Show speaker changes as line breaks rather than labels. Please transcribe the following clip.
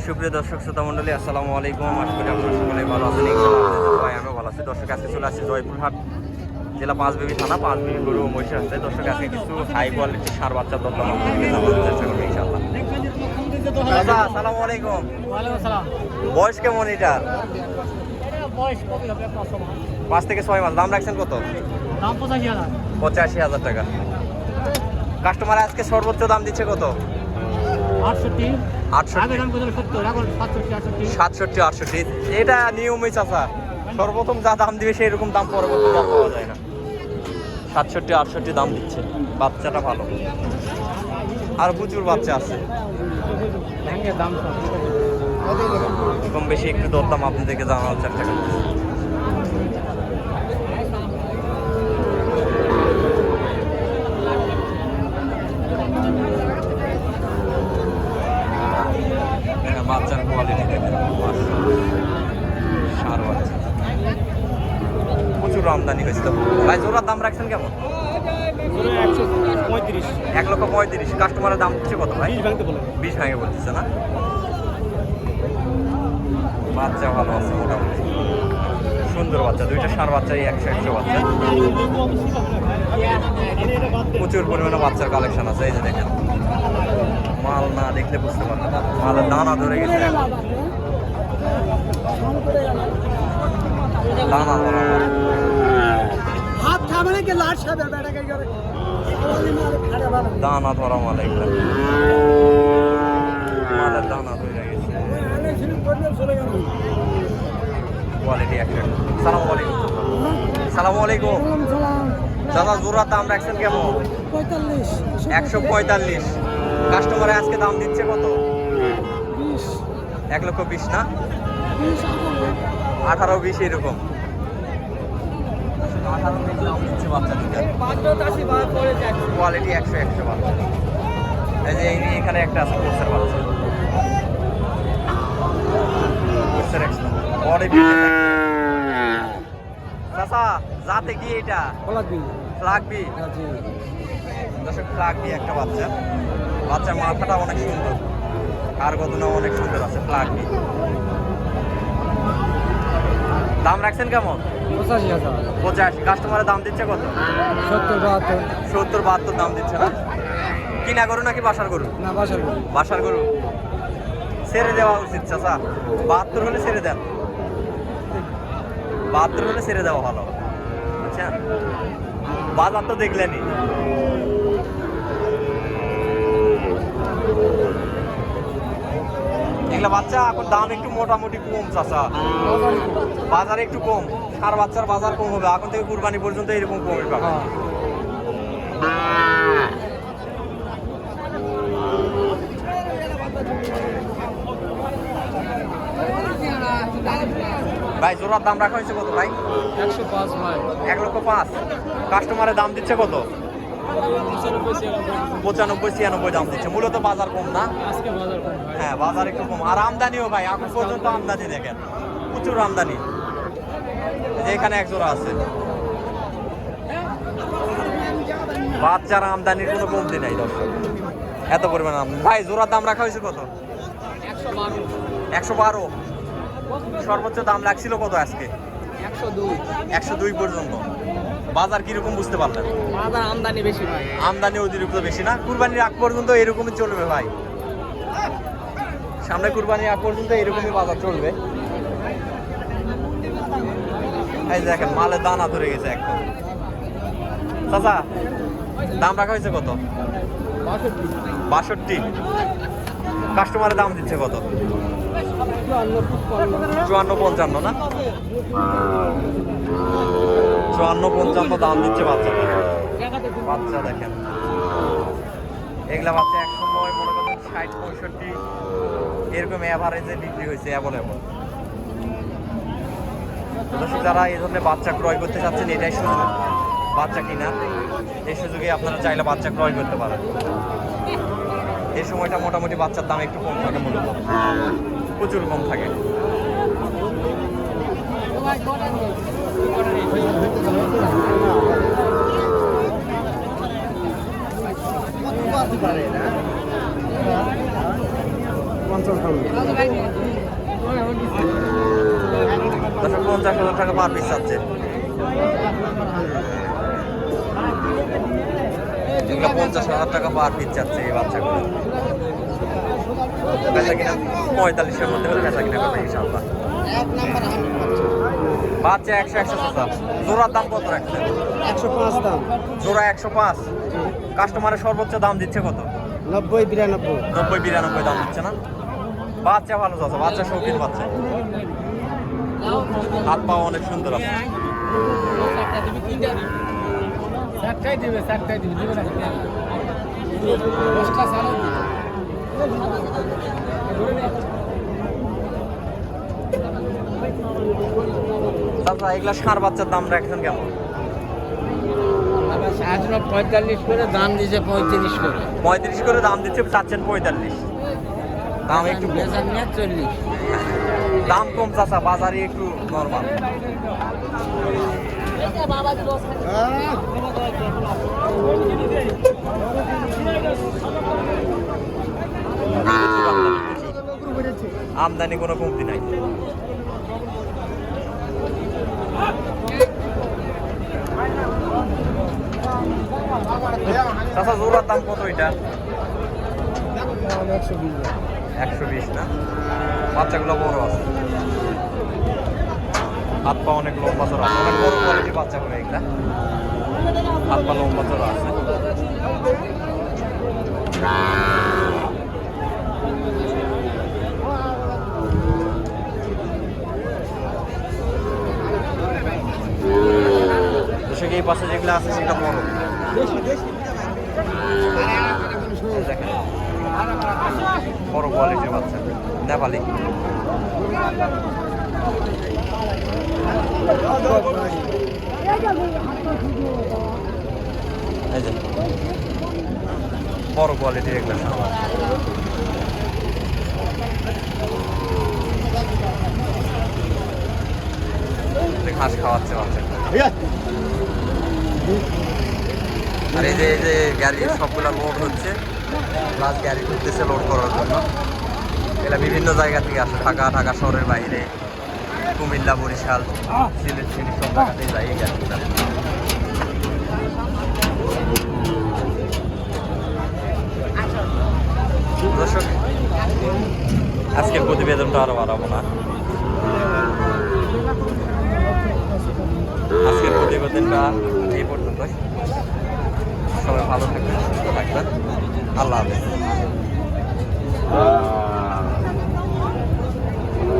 সুপ্রিয় দর্শক শ্রোতা মণ্ডলী, আসসালামু আলাইকুম। আশা করি আপনারা সকলে ভালো আছেন। ভাই আমিও ভালো আছি। দর্শক আজকে চলে আসছি জয়পুরহাট জেলা পাঁচবিবি থানা, পাঁচবিবি গরু ও মহিষের হাটে। দর্শক আজকে কিছু হাই কোয়ালিটির ষাঁড় বাচ্চার দরদাম আপনাদেরকে জানানোর চেষ্টা করবো ইনশাআল্লাহ। দাদা আসসালামু আলাইকুম। বয়স কেমন এটার? 5 থেকে 6 মাস। দাম রাখছেন কত? 85,000 টাকা। কাস্টমার আজকে সর্বোচ্চ দাম দিচ্ছে কত?
68
68। এটা নিয়মই চাচা, সর্বপ্রথম যা দাম দিবে সেই রকম দাম পরবর্তী দাম পাওয়া যায় না। 67 দাম দিচ্ছে। বাচ্চাটা ভালো, আর প্রচুর বাচ্চা আছে। কম বেশি একটু দরদাম আপনাদেরকে জানানোর চেষ্টা করছি। বাচ্চার কোয়ালিটি দেখেন, সার বাচ্চা প্রচুর আমদানি হয়েছে। তো ভাই জোড়ার দাম রাখছেন কেমন? 1,35,000। কাস্টমারের দাম দিচ্ছে কত ভাই? 20 ভাঙে বলতেছে না? বাচ্চা ভালো আছে, মোটামুটি সুন্দর বাচ্চা। দুইটা ষাঁড় বাচ্চাই 100 বাচ্চা। প্রচুর পরিমাণে বাচ্চার কালেকশন আছে। এই যে দেখেন, মাল না দেখলে বুঝতে পারবেন না, মালের দানা ধরে গেছে। দানা ধরা দানা ধরা মাল, এগুলো মালের দানা ধরে গেছে। কোয়ালিটি 100। সালামু আলাইকুম। দাদা জোড়ার দাম রাখছেন কেমন? 145। কাস্টমারে আজকে দাম দিচ্ছে কত? 1,20,000 না? 18-20 এরকম। 18-20 দাম দিচ্ছে বাচ্চা দুটো। কোয়ালিটি 100 বাচ্চা। এই যে এখানে একটা আছে কোর্সের বাচ্চা। কোর্সের বডি চাচা যাতে কি এটা ফ্লাগবি? দর্শক ফ্লাগবি একটা বাচ্চা। বাচ্চার মাথাটা অনেক সুন্দর, আর গদনা অনেক সুন্দর আছে। ফ্লাগবি। দাম রাখছেন কেমন? 85। কাস্টমারের দাম দিচ্ছে কত? 70-72 দাম দিচ্ছে না? কিনা গরু নাকি বাসার গরু?
না,
বাসার গরু। ছেড়ে দেওয়া উচিত চাচা। 72 হলে ছেড়ে দেন। 72 হলে ছেড়ে দেওয়া ভালো। আচ্ছা, বাজার তো দেখলেনি। এগুলা বাচ্চা এখন দাম একটু মোটামুটি কম চাচা, বাজারে একটু কম। ষাঁড় বাচ্চার বাজার কম হবে এখন থেকে কুরবানি পর্যন্ত, এরকম কমই পাবে। ভাই জোড়ার দাম রাখা হয়েছে কত ভাই?
105 ভাই।
1,05,000। কাস্টমারের দাম দিচ্ছে কত? 95-96 দাম দিচ্ছে। মূলত বাজার কম না? হ্যাঁ, বাজার একটু কম। আর আমদানিও ভাই এখন পর্যন্ত আমদানি দেখেন, প্রচুর আমদানি। এখানে এক জোড়া আছে। বাচ্চার আমদানির কোনো কমতি নাই দর্শক, এত পরিমাণ আমদানি। ভাই জোড়ার দাম রাখা হয়েছে কত? 112। সর্বোচ্চ দাম লাগছিল কত আজকে? 102 পর্যন্ত। বাজার কিরকম বুঝতে পারলেন?
বাজার আমদানি বেশি ভাই।
আমদানি অতিরিক্ত বেশি না? কুরবানির আগ পর্যন্ত এরকমই চলবে ভাই। সামনে কুরবানির আগ পর্যন্ত এরকমই বাজার চলবে। এই দেখেন মালের দানা ধরে গেছে একদম। চাচা দাম রাখা হয়েছে কত? 62। কাস্টমারের দাম দিচ্ছে কত? 54-55 না? 54-55 দাম দিচ্ছে বাচ্চা। বাচ্চা দেখেন, এগুলা বাচ্চা এক সময় মনে করেন 60-65 এরকম এভারেজে বিক্রি হয়েছে অ্যাভেলেবল। দর্শক যারা এই ধরনের বাচ্চা ক্রয় করতে চাচ্ছেন, এটাই সুযোগ বাচ্চা কিনা। এই সুযোগে আপনারা চাইলে বাচ্চা ক্রয় করতে পারেন। এই সময়টা মোটামুটি বাচ্চার দাম একটু কম থাকে, মূলত প্রচুর কম থাকে। দর্শক 50,000 টাকা পার পিস চাচ্ছে। এগুলো 50,000 টাকা পার পিস চাচ্ছে এই বাচ্চাগুলো। বেচা কিনা 45-এর মধ্যে হলে বেচা কিনা করবে ইনশাআল্লাহ। বাচ্চা 100 চাচা। জোড়ার দাম কত রাখছে?
105 দাম।
জোড়া 105। কাস্টমারের সর্বোচ্চ দাম দিচ্ছে কত?
90-92।
90-92 দাম দিচ্ছে না? বাচ্চা ভালো চাচা, বাচ্চা শৌখিন বাচ্চা। হাত পা অনেক সুন্দর আছে। চাচা এগুলা ষাঁড় বাচ্চার দাম রাখছেন কেমন?
45 করে দাম দিছে 35 করে।
35 করে দাম দিচ্ছে, চাচ্ছেন 45। দাম একটু কম।
বেচা নিয়ে 40।
দাম কম চাচা, বাজারে একটু নরমাল। আমদানি কোনো কমতি নাই। চাচা জোড়ার দাম কত এটা? 120 না? বাচ্চাগুলো বড় আছে, হাত পা অনেক লম্বা চড়া আছে, অনেক বড় কোয়ালিটির বাচ্চা করে এগুলা। হাত পা লম্বা চড়া আছে। দর্শক এই পাশে যেগুলো আছে সেটা বড়। দেখেন বড় কোয়ালিটির বাচ্চা নেপালি। এই যে বড় কোয়ালিটির এগুলো সামান। ঘাস খাওয়াচ্ছে বাচ্চা। আর এই যে গাড়ির সবগুলা লোড হচ্ছে, প্লাস গাড়ি ঢুকতেছে লোড করার জন্য। এরা বিভিন্ন জায়গা থেকে আসে, ঢাকা শহরের বাইরে, কুমিল্লা, বরিশাল, সিলেট সব জায়গাতেই যায় এই গাড়িগুলা। দর্শক আজকের প্রতিবেদনটা আরো বাড়াবো না। আজকের প্রতিবেদনটা এই পর্যন্ত। সবাই ভালো থাকবেন, সুস্থ থাকবেন। আল্লাহ হাফেজ।